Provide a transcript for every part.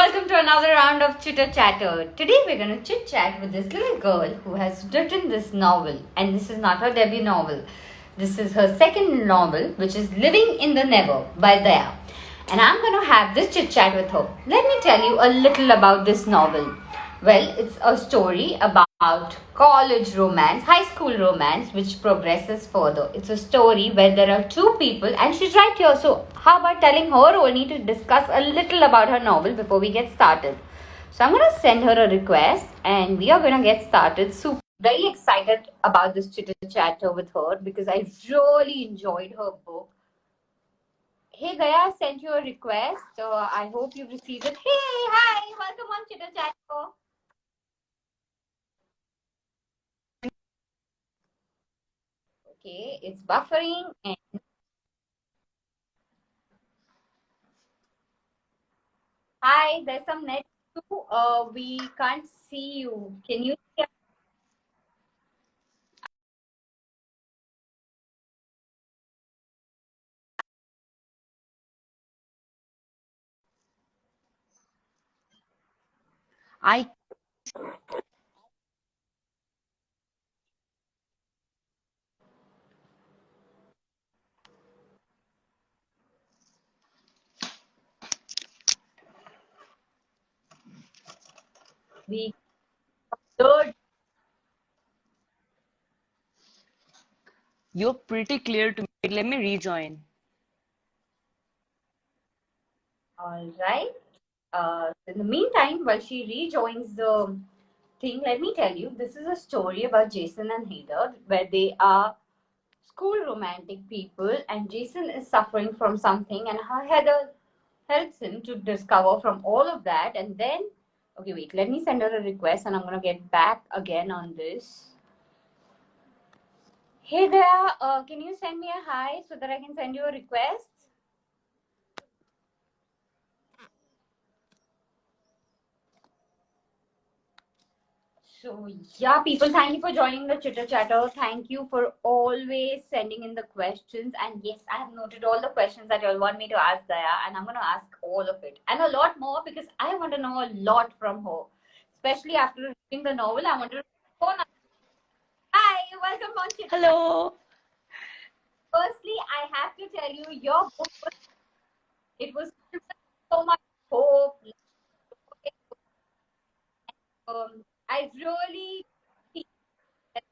welcome to another round of Chitter Chatter. Today we're going to chit chat with this little girl who has written this novel, and this is not her debut novel. This is her second novel, which is Living in the Never by Daya. And I'm going to have this chit chat with her. Let me tell you a little about this novel. Well, it's a story about college romance, high school romance, which progresses further. It's a story where there are two people, and she's right here. So, how about telling her only to discuss a little about her novel before we get started? So, I'm going to send her a request, and we are going to get started. Super, very excited about this chitter chatter with her because I really enjoyed her book. Hey Daya, I sent you a request. I hope you've received it. Hey, hi, welcome on Chitter Chatter. Okay, it's buffering and hi, there's some net too. We can't see you. Can you see? I We good. You're pretty clear to me. Let me rejoin. All right. In the meantime, while she rejoins the thing, let me tell you, this is a story about Jason and Heather, where they are school romantic people, and Jason is suffering from something, and Heather helps him to discover from all of that. And then, okay, wait, let me send her a request, and I'm gonna get back again on this. Hey there, can you send me a hi so that I can send you a request? So, yeah, people, thank you for joining the Chitter Chatter. Thank you for always sending in the questions. And yes, I have noted all the questions that you all want me to ask Daya, and I'm going to ask all of it and a lot more because I want to know a lot from her. Especially after reading the novel, I want to know. Hi, welcome on Chitter Chatter. Hello. Firstly, I have to tell you, your book was, it was filled with so much hope. I really feel that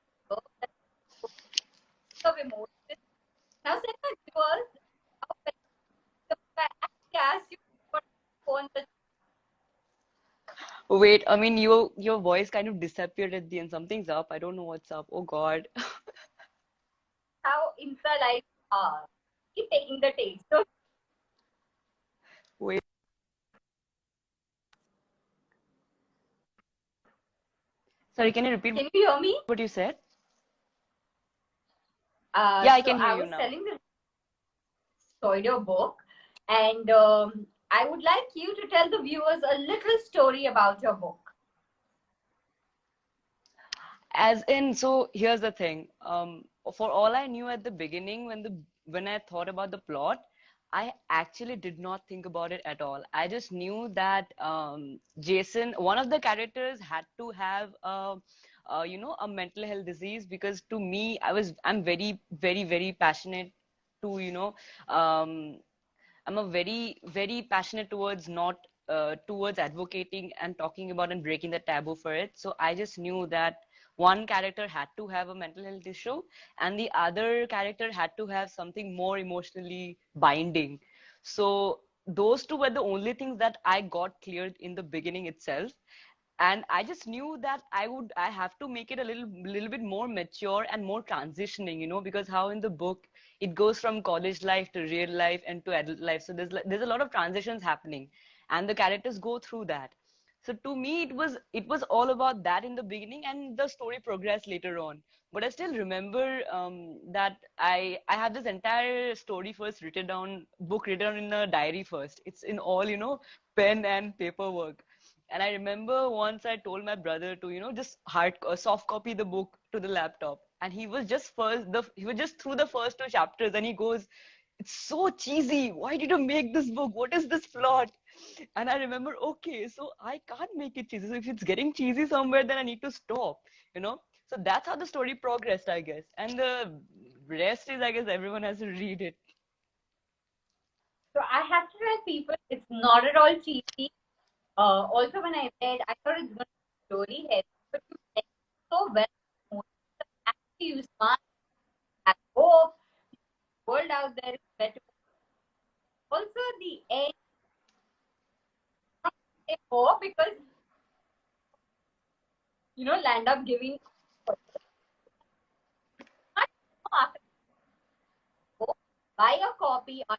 of emotions. Now, since my viewers, I actually asked you for phone, but Wait, I mean your voice kind of disappeared at the end. Something's up. I don't know what's up. Oh God. how Insta life keep taking the taste. So, Wait. Sorry, can you repeat can you hear me? what you said? Yeah, I So can hear I you was now. telling the enjoyed your book, and I would like you to tell the viewers a little story about your book. As in, so here's the thing. For all I knew at the beginning, when I thought about the plot, I actually did not think about it at all. I just knew that Jason, one of the characters, had to have a mental health disease because to me, I'm very, very, very passionate to, I'm a very, very passionate towards not towards advocating and talking about and breaking the taboo for it. So I just knew that one character had to have a mental health issue and the other character had to have something more emotionally binding. So those two were the only things that I got cleared in the beginning itself. And I just knew that I have to make it a little bit more mature and more transitioning, because how in the book it goes from college life to real life and to adult life. So there's a lot of transitions happening and the characters go through that. So to me it was all about that in the beginning and the story progressed later on. But I still remember that I had this entire story first written down in a diary first. It's in all, pen and paperwork. And I remember once I told my brother to, just soft copy the book to the laptop. And he was just through the first two chapters and he goes, "It's so cheesy. Why did you make this book? What is this plot?" And I remember, okay, so I can't make it cheesy. So if it's getting cheesy somewhere, then I need to stop, you know. So that's how the story progressed, I guess. And the rest is, I guess, everyone has to read it. So I have to tell people it's not at all cheesy. Also, when I read, I thought it's going to be story heavy, but you read so well. Actually, you smart, have hope. The world out there is better. Also, the end, they hope because land up giving. After hope, buy a copy on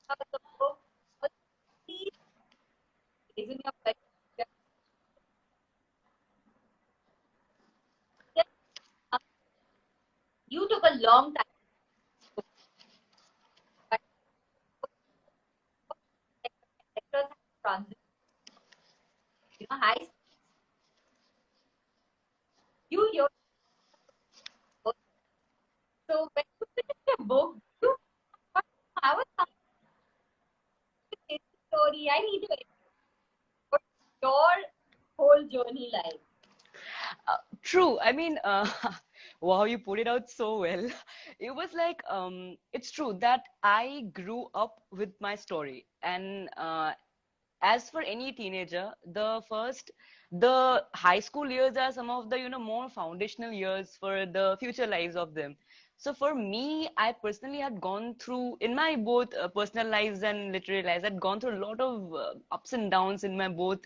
the book. Please, in your you took a long time, but characters have transition. High your book. So when you finish your book, you have a story. I need to what your whole journey like. True. I mean, wow, you put it out so well. It was like, it's true that I grew up with my story. And as for any teenager, the high school years are some of the, more foundational years for the future lives of them. So for me, I personally had gone through, in my both personal lives and literary lives, I'd gone through a lot of ups and downs in my both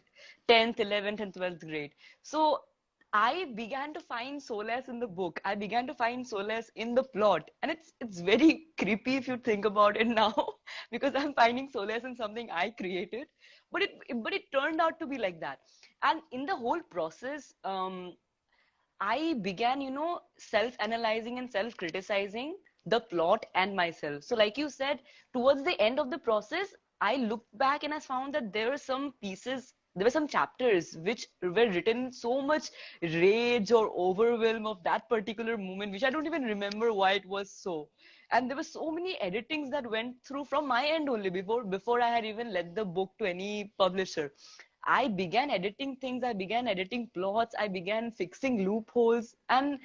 10th, 11th, and 12th grade. So I began to find solace in the book. I began to find solace in the plot. And it's very creepy if you think about it now, because I'm finding solace in something I created. But it turned out to be like that. And in the whole process, I began, self-analyzing and self-criticizing the plot and myself. So, like you said, towards the end of the process, I looked back and I found that there were some chapters which were written in so much rage or overwhelm of that particular moment, which I don't even remember why it was so. And there were so many editings that went through from my end only before I had even let the book to any publisher. I began editing things, I began editing plots, I began fixing loopholes, and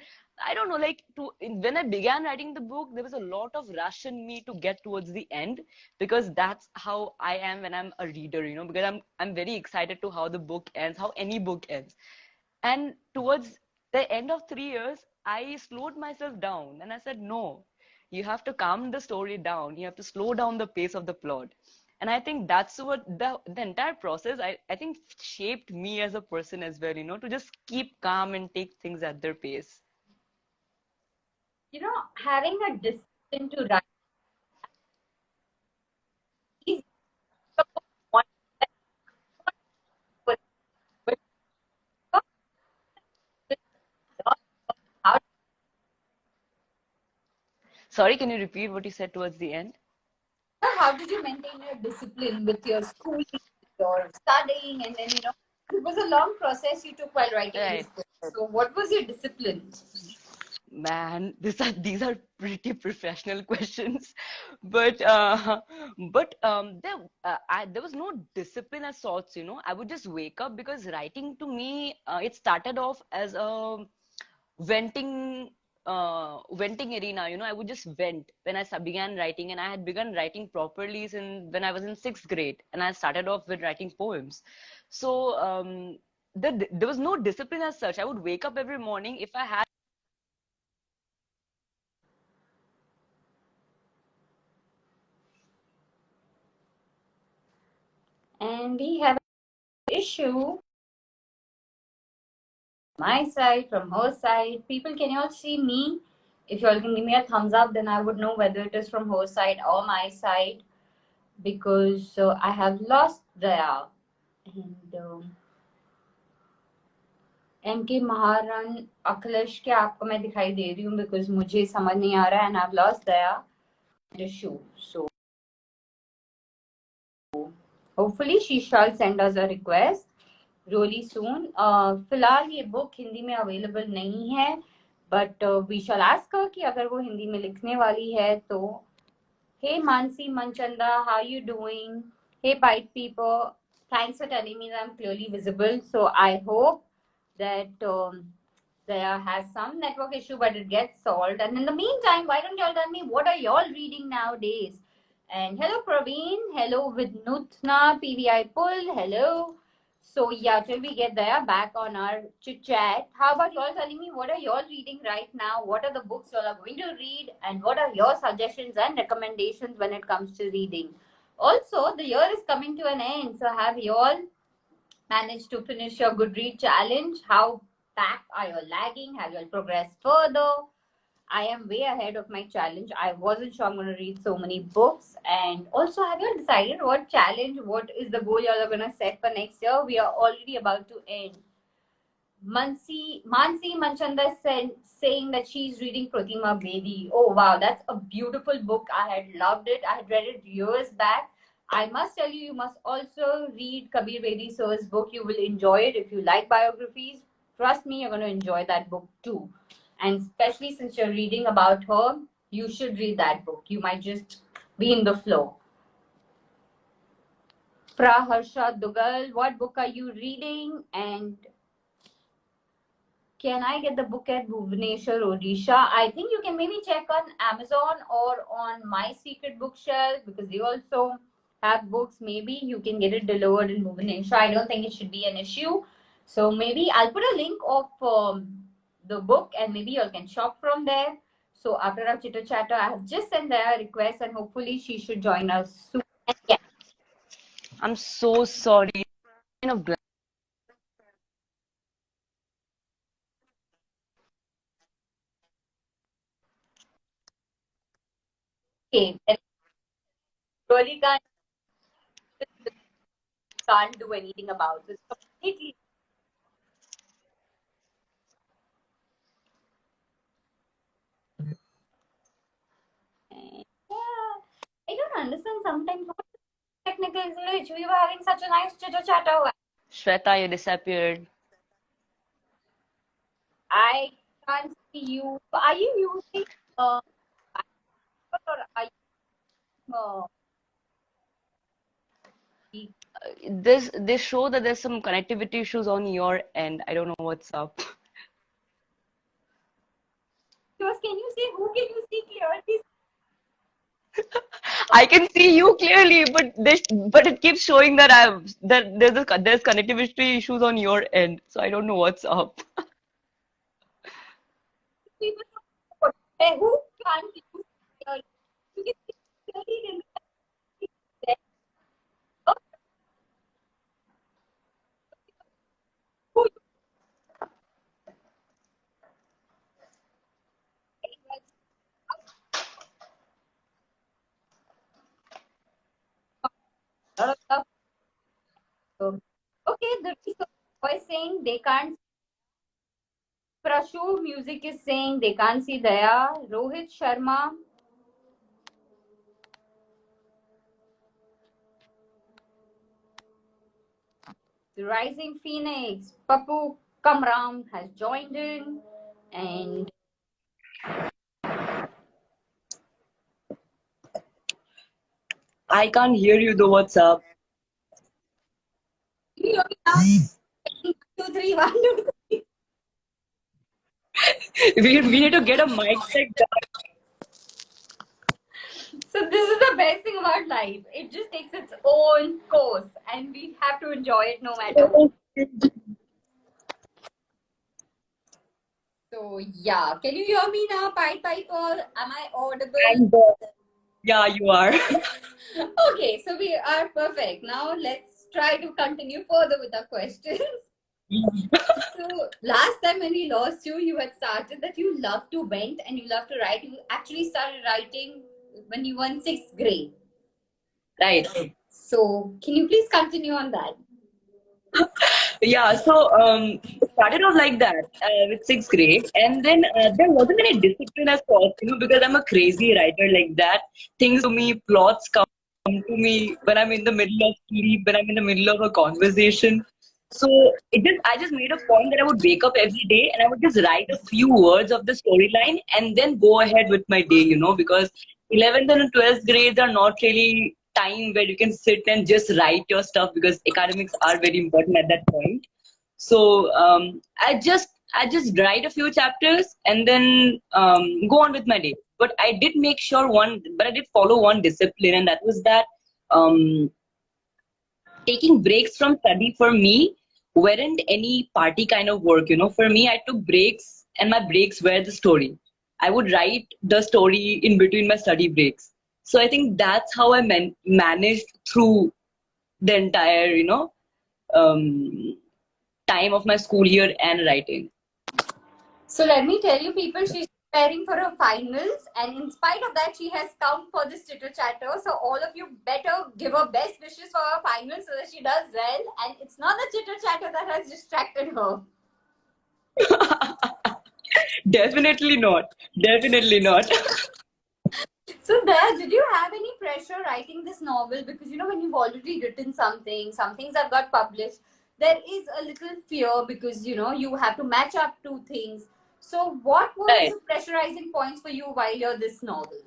I don't know, like when I began writing the book, there was a lot of rush in me to get towards the end because that's how I am when I'm a reader, because I'm very excited to how the book ends, how any book ends. And towards the end of 3 years, I slowed myself down and I said, no, you have to calm the story down. You have to slow down the pace of the plot. And I think that's what the entire process, I think, shaped me as a person as well, to just keep calm and take things at their pace. Having a discipline to write is one, but how Sorry, can you repeat what you said towards the end? how did you maintain your discipline with your schooling, your studying, and then it was a long process you took while writing this Right. book. So what was your discipline? Man, these are pretty professional questions, but there was no discipline as sorts. I would just wake up because writing to me, it started off as a venting venting arena. I would just vent when began writing, and I had begun writing properly since when I was in sixth grade, and I started off with writing poems. So there was no discipline as such. I would wake up every morning if I had. And we have an issue. My side, from her side. People, can you all see me? If you all can give me a thumbs up, then I would know whether it is from her side or my side. Because I have lost Daya. And MK Maharan Akhilesh के आपको मैं दिखाई दे रही हूँ because मुझे समझ नहीं आ रहा and I've lost Daya issue. So hopefully she shall send us a request really soon. फिलहाल ये बुक हिंदी में अवेलेबल नहीं है, बट वी शैल आस्क कि अगर वो हिंदी में लिखने वाली है तो Hey Mansi Manchanda, how you doing? Hey Bite People, thanks for telling me that I'm clearly visible. So I hope that there has some network issue, but it gets solved. And in the meantime, why don't y'all tell me what are y'all reading nowadays? And hello Praveen, hello with Nutna, PVI Pull, hello. So yeah, till we get there, back on our chit chat. How about y'all telling me what are y'all reading right now? What are the books y'all are going to read, and what are your suggestions and recommendations when it comes to reading? Also, the year is coming to an end, so have y'all managed to finish your Goodread challenge? How back are you lagging? Have you all progressed further? I am way ahead of my challenge. I wasn't sure I'm going to read so many books. And also, have you all decided what challenge, what is the goal you all are going to set for next year? We are already about to end. Mansi Manchanda said, saying that she's reading Pratima Bedi. Oh wow, that's a beautiful book. I had loved it. I had read it years back. I must tell you, you must also read Kabir Bedi sir's book. You will enjoy it if you like biographies. Trust me, you're going to enjoy that book too. And especially since you're reading about her, you should read that book. You might just be in the flow. Praharsha Dugal, what book are you reading? And can I get the book at Bhubaneswar, Odisha? I think you can maybe check on Amazon or on My Secret Bookshelf because they also have books. Maybe you can get it delivered in Bhubaneswar. I don't think it should be an issue. So maybe I'll put a link of the book and maybe you all can shop from there. So after our chitter chatter, I have just sent her a request and hopefully she should join us soon. Yeah. I'm so sorry. Kind of Okay. And really can't do anything about it. It's completely. Yeah, I don't understand sometimes what technical glitch. We were having such a nice chitter chatter. Shweta, you disappeared. I can't see you. Are you using uh, or are you This show that there's some connectivity issues on your end. I don't know what's up. can you say who can you see clearly? I can see you clearly, but it keeps showing that there's connectivity issues on your end. So I don't know what's up. People know who can't you see clearly? You can see clearly in the oh, who you uh, okay, the voice saying they can't. Prashu Music is saying they can't see Daya. Rohit Sharma. The Rising Phoenix, Papu Kamram has joined in, and I can't hear you though. What's up? you hear me now? 2, 3, 1, 2, 3. We need to get a mic check done. So this is the best thing about life. It just takes its own course, and we have to enjoy it no matter what. So yeah, can you hear me now, Pied Piper? Am I audible? And yeah, you are. Okay, so we are perfect. Now let's try to continue further with our questions. So last time when we lost you, you had started that you love to vent and you love to write. You actually started writing when you were in sixth grade. Right. So can you please continue on that? Yeah, so it started off like that with sixth grade, and then there wasn't any discipline as such, because I'm a crazy writer like that. Things to me, plots come to me when I'm in the middle of sleep, when I'm in the middle of a conversation. So I just made a point that I would wake up every day and I would just write a few words of the storyline and then go ahead with my day, because 11th and 12th grades are not really time where you can sit and just write your stuff because academics are very important at that point. So I just write a few chapters and then go on with my day. But I did follow one discipline, and that was that um, taking breaks from study for me weren't any party kind of work. For me, I took breaks, and my breaks were the story. I would write the story in between my study breaks. So I think that's how I managed through the entire, um, time of my school year and writing. So let me tell you, people, she's preparing for her finals, and in spite of that, she has come for this chitter chatter. So all of you better give her best wishes for her finals so that she does well. And it's not the chitter chatter that has distracted her. Definitely not. Definitely not. So there, did you have any pressure writing this novel? Because when you've already written something, some things have got published, there is a little fear because you have to match up two things. So what was Right. the pressurizing points for you while you're this novel?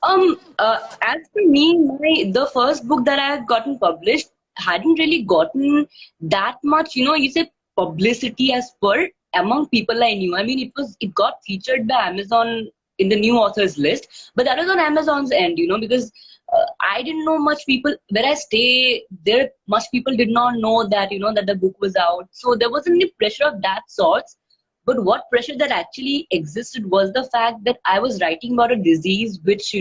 As for me, the first book that I had gotten published hadn't really gotten that much, you say publicity as per among people I knew. I mean, it got featured by Amazon in the new authors list, but that was on Amazon's end, because I didn't know much people where I stay. There, much people did not know that, that the book was out. So there wasn't any pressure of that sort. But what pressure that actually existed was the fact that I was writing about a disease which,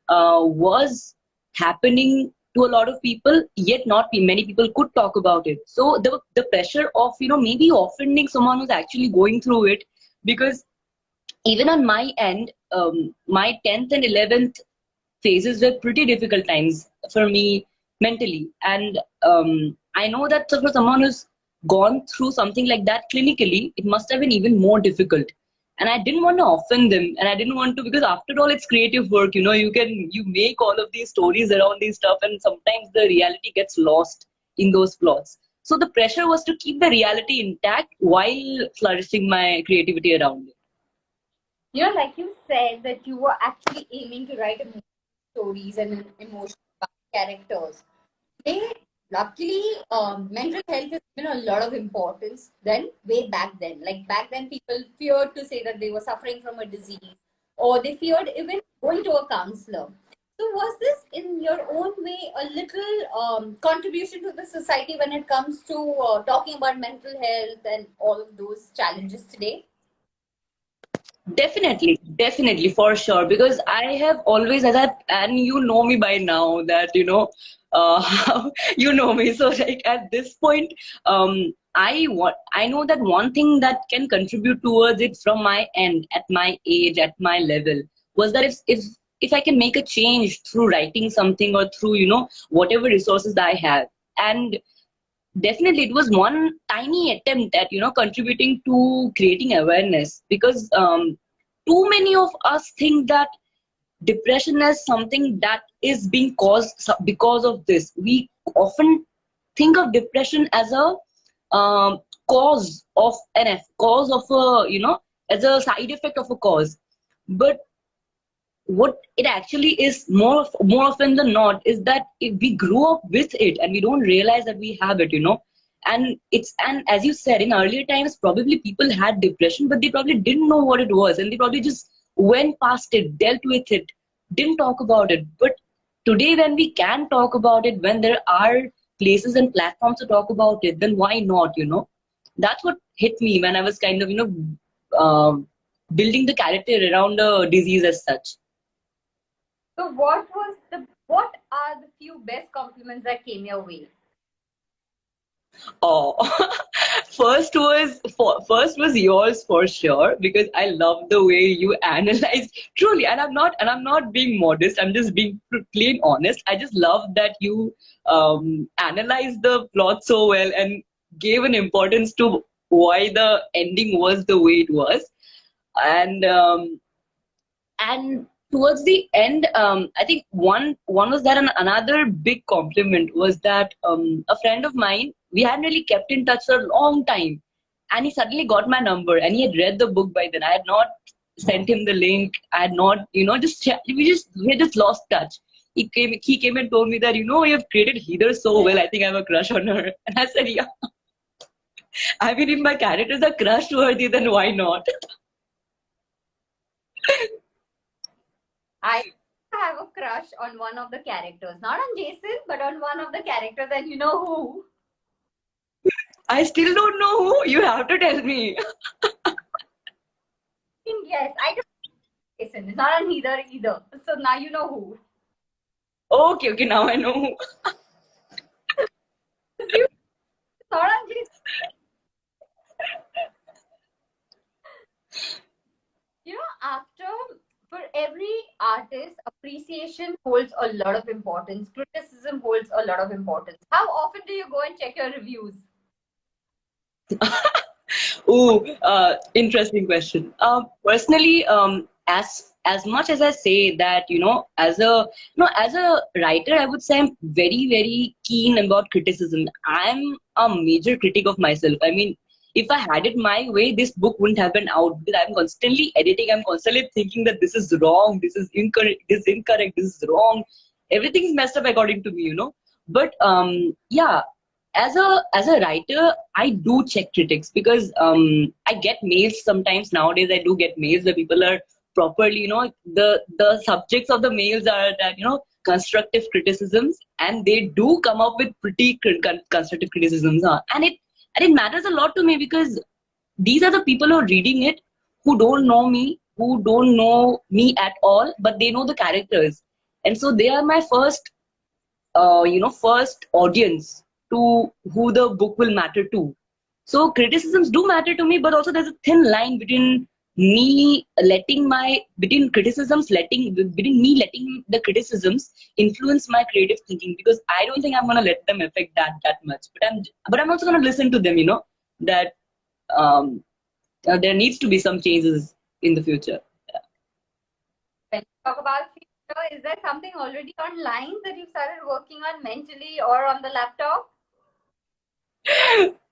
was happening to a lot of people, yet not many people could talk about it. So the pressure of, maybe offending someone who's actually going through it, because even on my end, my 10th and 11th phases were pretty difficult times for me mentally. And I know that for someone who's gone through something like that clinically, it must have been even more difficult. And I didn't want to offend them, and I didn't want to, because after all, it's creative work. You make all of these stories around these stuff, and sometimes the reality gets lost in those plots. So the pressure was to keep the reality intact while flourishing my creativity around it. Like you said, that you were actually aiming to write emotional stories and emotional characters. They luckily, mental health is given a lot of importance then, way back then. Like back then, people feared to say that they were suffering from a disease, or they feared even going to a counselor. So was this, in your own way, a little contribution to the society when it comes to talking about mental health and all of those challenges today? Definitely, for sure. Because I have always, and you know me by now that you know me. So like at this point, I know that one thing that can contribute towards it from my end, at my age, at my level, was that if I can make a change through writing something or through whatever resources I have, and definitely it was one tiny attempt at contributing to creating awareness, because too many of us think that depression is something that is being caused because of this. We often think of depression as a cause of cause of a as a side effect of a cause. But what it actually is, more often than not, is that if we grew up with it and we don't realize that we have it, and as you said, in earlier times probably people had depression, but they probably didn't know what it was, and they probably just went past it, dealt with it, didn't talk about it. But today, when we can talk about it, when there are places and platforms to talk about it, then why not? That's what hit me when I was kind of building the character around a disease as such. So what are the few best compliments that came your way? Oh, first was yours for sure, because I love the way you analyze truly, and I'm not being modest. I'm just being plain honest. I just love that you analyzed the plot so well and gave an importance to why the ending was the way it was, and towards the end, I think one was that, and another big compliment was that a friend of mine, we hadn't really kept in touch for a long time, and he suddenly got my number, and he had read the book by then. I had not sent him the link. I had not, we had just lost touch. He came and told me that, you have created Heather so well. I think I have a crush on her. And I said, yeah. I mean, if my characters are crush worthy, then why not? I have a crush on one of the characters, not on Jason, but on one of the characters, and you know who? I still don't know who. You have to tell me. Yes, I don't know Jason. It's not on either. So now you know who. Okay, okay, now I know who. It's not on Jason. After for every artist, appreciation holds a lot of importance. Criticism holds a lot of importance. How often do you go and check your reviews? Ooh, interesting question. Personally, as much as I say that, as a writer, I would say I'm very, very keen about criticism. I'm a major critic of myself. I mean, if I had it my way, this book wouldn't have been out, because I'm constantly editing. I'm constantly thinking that this is wrong, this is incorrect, this is wrong. Everything's messed up according to me. But yeah, as a writer, I do check critics, because I get mails sometimes. Nowadays, I do get mails where people are properly, the subjects of the mails are that, constructive criticisms, and they do come up with pretty constructive criticisms, huh? And it matters a lot to me, because these are the people who are reading it, who don't know me, who don't know me at all, but they know the characters, and so they are my first audience to who the book will matter to. So criticisms do matter to me, but also there's a thin line between between me letting the criticisms influence my creative thinking, because I don't think I'm gonna let them affect that much. But I'm also gonna listen to them, that um, there needs to be some changes in the future. When you talk about future, is there something already online that you started working on mentally or on the laptop?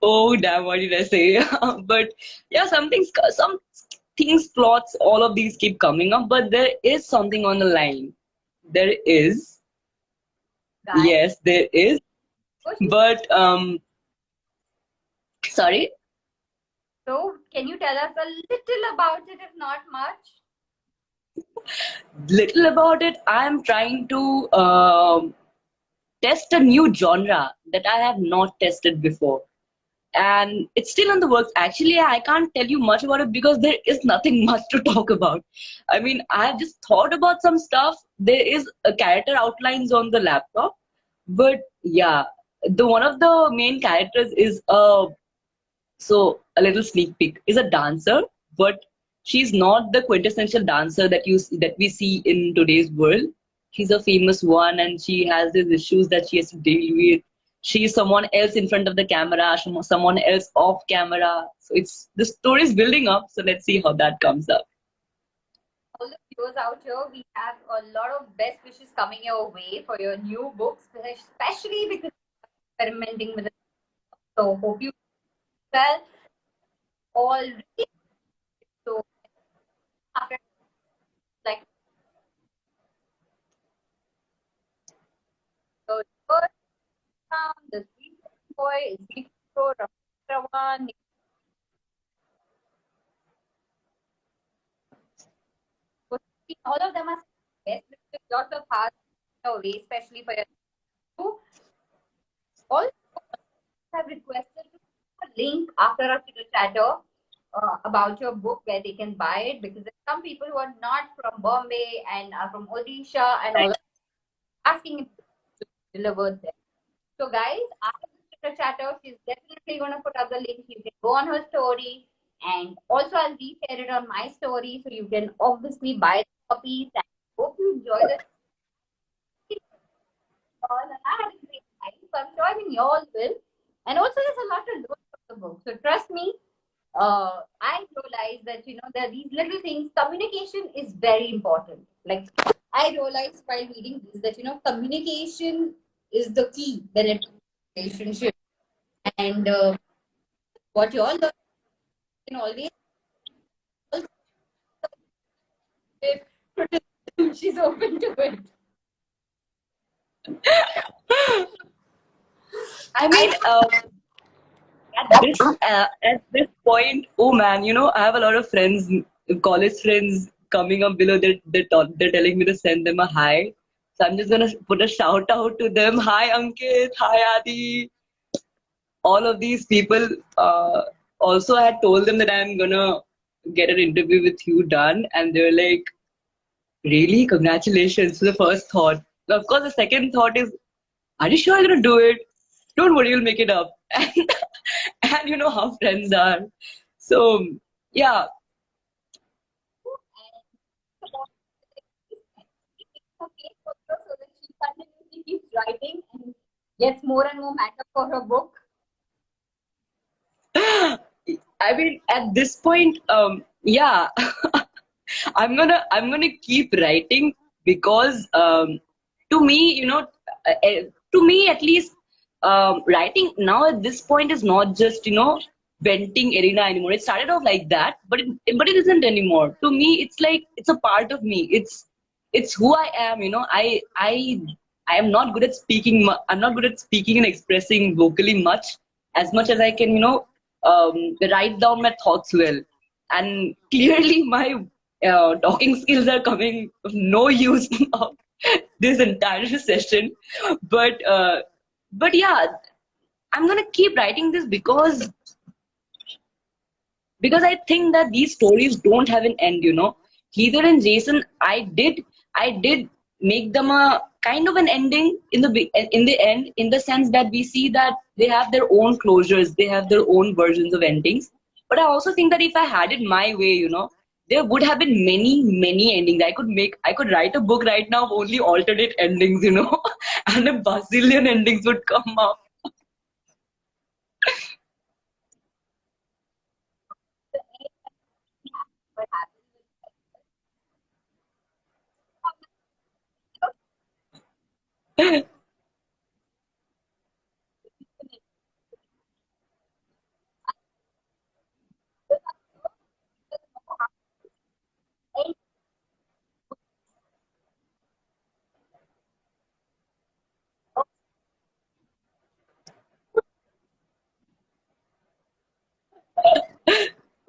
Oh damn, what did I say? But yeah, some things, plots, all of these keep coming up, but there is something on the line. There is. Guys, Yes, there is. But sorry. so can you tell us a little about it, if not much? Little about it. I'm trying to test a new genre that I have not tested before. And it's still in the works. Actually, I can't tell you much about it, because there is nothing much to talk about. I mean, I've just thought about some stuff. There is a character outlines on the laptop, but yeah, the one of the main characters is a little sneak peek, is a dancer, but she's not the quintessential dancer that we see in today's world. She's a famous one, and she has these issues that she has to deal with. She's someone else in front of the camera, someone else off camera. So the story is building up. So let's see how that comes up. All the viewers out here, we have a lot of best wishes coming your way for your new books, especially because you're experimenting with it. So hope you well all ready. So after like the first round, the sweet boy is Victor, Rawan. All of them are best wishes, lots of heart your way, especially for you. Also, have requested a link after our little chatter about your book where they can buy it, because there's some people who are not from Bombay and are from Odisha and all asking if it's delivered there. So guys, after this little chatter, she's definitely going to put up the link. You can go on her story, and also I'll reshare it on my story, so you can obviously buy the copies. And hope you enjoy the all. And I had a great time, so I'm sure even you all will. And also, there's a lot to learn from the book. So trust me, I realized that there are these little things. Communication is very important. Like I realized while reading this that communication is the key when it comes to relationship. And what you all learn can always If criticism, she's open to it. I mean, at this point, oh man, I have a lot of friends, college friends coming up below. They're telling me to send them a hi. So I'm just gonna put a shout out to them. Hi Ankit, hi Adi. All of these people. Also, I had told them that I'm gonna get an interview with you done, and they're like, really, congratulations. So the first thought. Of course, the second thought is, are you sure you're gonna do it? Don't worry, you'll make it up. And you know how friends are. So yeah, Okay, so that she continuously keeps writing and gets more and more matter for her book. I mean at this point, yeah, I'm gonna keep writing because to me, to me at least, writing now at this point is not just venting arena anymore. It started off like that, but it isn't anymore. To me, it's like it's a part of me. It's who I am. I am not good at speaking. I'm not good at speaking and expressing vocally much as I can write down my thoughts well. And clearly, my talking skills are coming of no use now this entire session. But yeah, I'm gonna keep writing this because I think that these stories don't have an end. Heather and Jason, I did make them a kind of an ending in the end, in the sense that we see that they have their own closures, they have their own versions of endings. But I also think that if I had it my way, there would have been many, many endings. I could write a book right now of only alternate endings, and a bazillion endings would come up. What happens is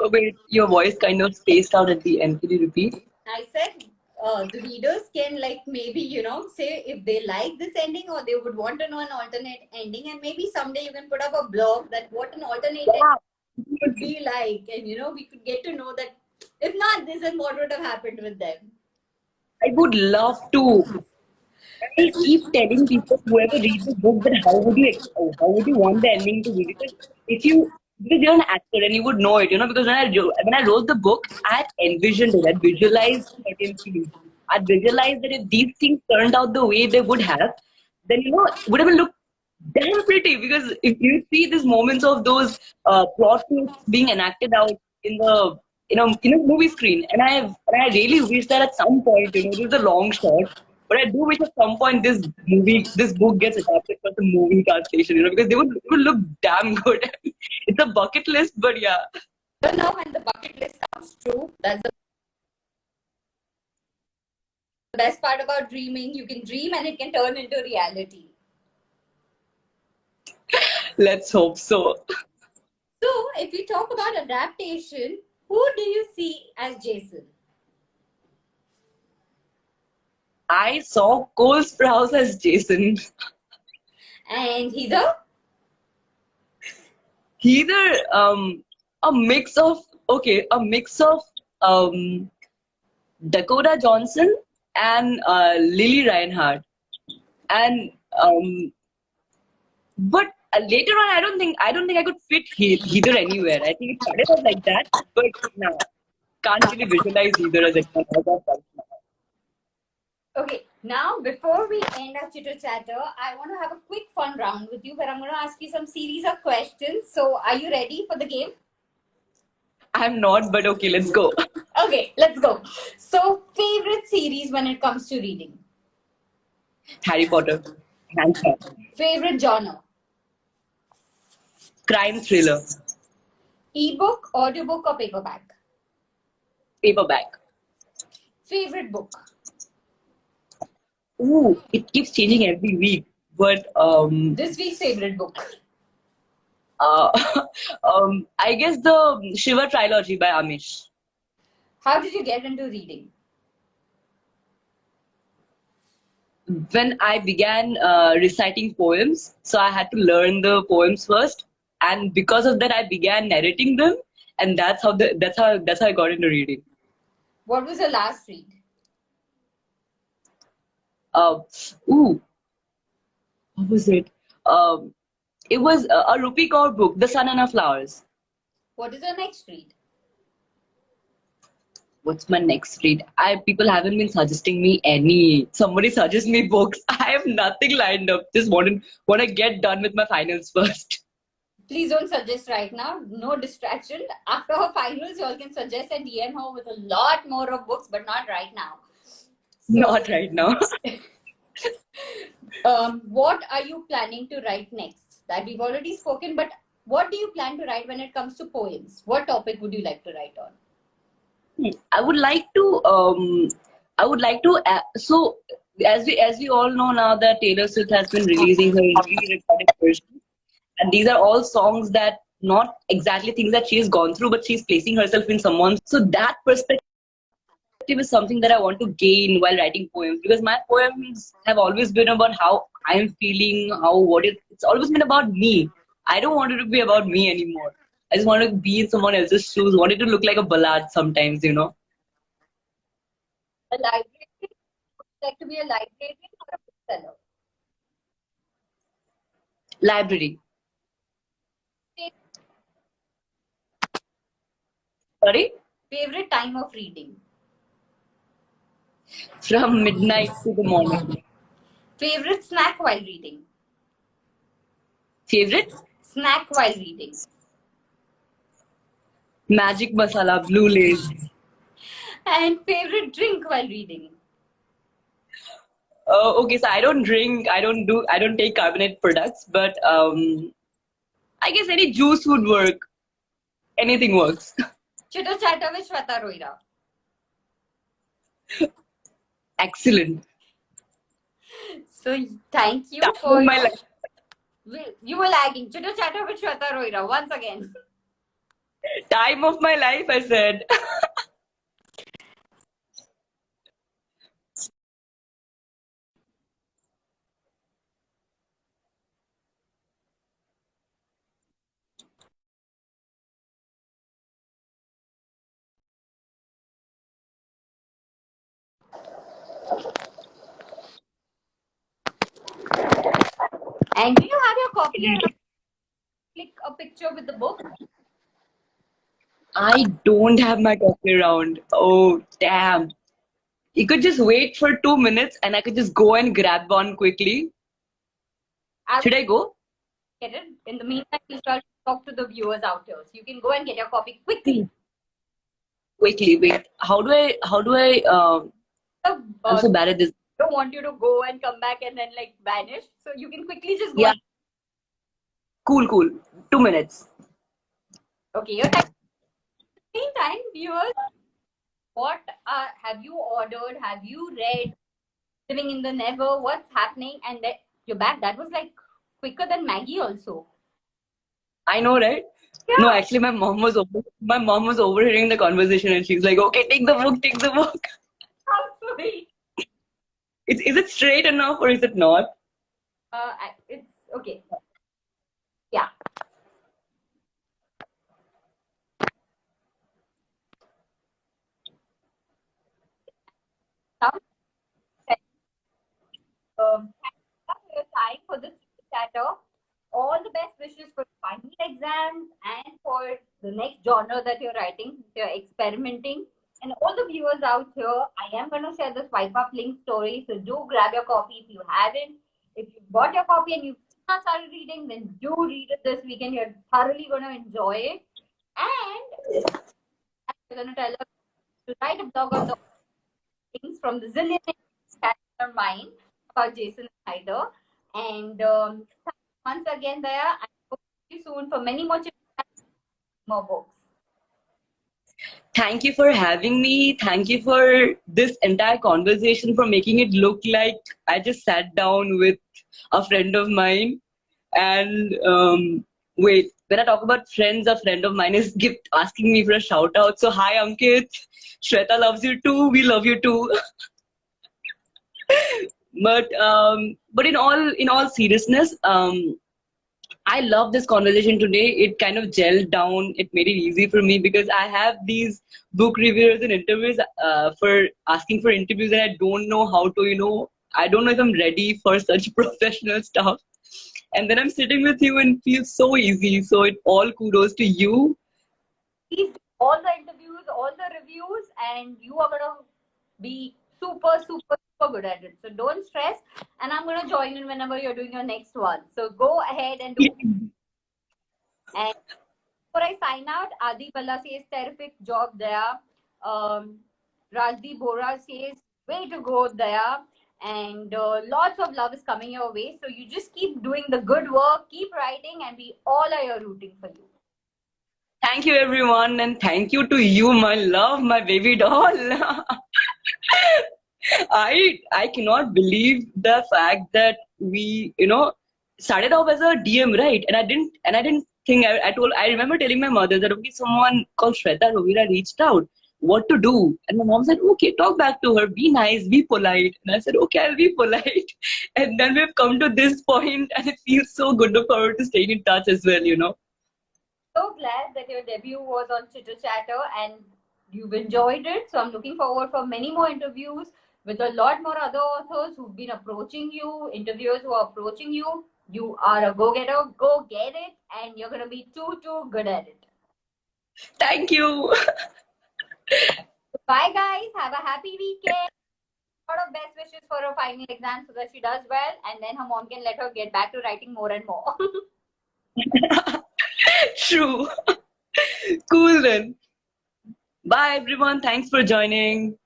Oh, wait, your voice kind of spaced out at the end. Could you repeat? I said the readers can like maybe say if they like this ending or they would want to know an alternate ending, and maybe someday you can put up a blog that what an alternate ending would be like, and we could get to know that if not this, then what would have happened with them. I would love to. I keep telling people, whoever reads the book, that how would you want the ending to be? Because you're an actor and you would know it, because when I wrote the book, I had envisioned it, I visualized certain things. I visualized that if these things turned out the way they would have, then it would have looked damn pretty. Because if you see these moments of those plot twists being enacted out in the movie screen, and I really wish that at some point, this is a long shot, but I do wish at some point this book gets adapted for the movie translation, because it would look damn good. It's a bucket list, but yeah. But now when the bucket list comes true, that's the best part about dreaming. You can dream and it can turn into reality. Let's hope so. So if we talk about adaptation, who do you see as Jason? I saw Cole Sprouse as Jason. And Heather? Either a mix of Dakota Johnson and Lily Reinhardt. And but later on, I don't think I could fit either anywhere. I think it started out like that, but now can't really visualize either as a. Okay, now before we end our chitter chatter, I want to have a quick fun round with you where I'm going to ask you some series of questions. So, are you ready for the game? I'm not, but okay, let's go. Okay, let's go. So, favorite series when it comes to reading? Harry Potter, hands down. Favorite genre? Crime thriller, Ebook, audiobook, or paperback? paperback. Favorite book? Ooh, it keeps changing every week. But This week's favorite book? uh, I guess the Shiva trilogy by Amish. How did you get into reading? When I began reciting poems, so I had to learn the poems first, and because of that, I began narrating them, and that's how I got into reading. What was your last read? Uh, ooh, what was it? Um, it was a Rupi Kaur book, The Sun and Her Flowers. What is your next read? What's my next read? People haven't been suggesting me any. Somebody suggest me books. I have nothing lined up. Just want to get done with my finals first. Please don't suggest right now. No distraction. After her finals, you all can suggest and DM her with a lot more of books, but not right now. So, Not right now. what are you planning to write next? That we've already spoken, but what do you plan to write when it comes to poems? What topic would you like to write on? I would like to. So as we all know now that Taylor Swift has been releasing her re-recorded version, and these are all songs that not exactly things that she has gone through, but she's placing herself in someone. So that perspective is something that I want to gain while writing poems, because my poems have always been about how I'm feeling, it's always been about me. I don't want it to be about me anymore. I just want to be in someone else's shoes, want it to look like a ballad sometimes, you know. A librarian? Would you like to be a librarian or a bookseller? Library. Sorry? Favorite time of reading? From midnight to the morning. Favorite snack while reading? Favorite? Snack while reading. Magic masala, blue lace. And favorite drink while reading? Okay, so I don't drink, I don't take carbonate products, but I guess any juice would work. Anything works. Chitter chatter with Shweta Roira. Excellent. So thank you Time for of my life. you were lagging. Chitter chatter with Shweta Roira once again. Time of my life, I said. And do you have your copy and click a picture with the book? I don't have my copy around. Oh, damn. You could just wait for 2 minutes and I could just go and grab one quickly. I Should will I go? get it. In the meantime, we shall talk to the viewers out here. So you can go and get your copy quickly. Quickly, wait. So, I'm so bad at this. I don't want you to go and come back and then like vanish. So you can quickly just go. Yeah. Cool. 2 minutes. Okay, your time. Meantime, viewers, what have you ordered? Have you read? Living in the Never? What's happening? And that you're back. That was like quicker than Maggie also. I know, right? Yeah. No, actually, my mom was overhearing the conversation, and she's like, "Okay, take the book, take the book." How sweet. Is it straight enough or is it not? It's okay. Yeah. Now, thank you for your time for this chatter. All the best wishes for final exams and for the next genre that you're writing, you're experimenting. And all the viewers out here, I am going to share the swipe up link story. So do grab your copy if you haven't. If you bought your copy and you've not started reading, then do read it this weekend. You're thoroughly going to enjoy it. And I'm going to tell her to write a blog on the things from the zillion that are mine about Jason Snyder. And once again, there, I hope to see you soon for many more books. Thank you for having me. Thank you for this entire conversation, for making it look like I just sat down with a friend of mine. And wait, when I talk about friends, a friend of mine is asking me for a shout out. So hi Ankit, Shweta loves you too. We love you too. But in all seriousness, I love this conversation today. It kind of gelled down. It made it easy for me because I have these book reviewers and interviews for asking for interviews, and I don't know how to, I don't know if I'm ready for such professional stuff. And then I'm sitting with you and it feels so easy. So it all kudos to you. Please do all the interviews, all the reviews, and you are gonna be super, super, super good at it. So don't stress. And I'm gonna join in whenever you're doing your next one. So go ahead and do. And before I sign out, Adi Balla says terrific job there. Rajdeep Bora says way to go there. And lots of love is coming your way. So you just keep doing the good work, keep writing, and we all are here rooting for you. Thank you, everyone. And thank you to you, my love, my baby doll. I cannot believe the fact that we, started off as a DM, right? And I didn't think I remember telling my mother that okay, someone called Shweta Rovira reached out. What to do? And my mom said, okay, talk back to her, be nice, be polite. And I said, okay, I'll be polite. And then we've come to this point, and it feels so good for her to stay in touch as well. So glad that your debut was on Chitter Chatter and you've enjoyed it. So I'm looking forward for many more interviews with a lot more other authors who've been approaching you, interviewers who are approaching you. You are a go-getter, go get it, and you're gonna be too good at it. Thank you. Bye guys, have a happy weekend. A lot of best wishes for her final exam so that she does well, and then her mom can let her get back to writing more and more. True. Cool then. Bye everyone. Thanks for joining.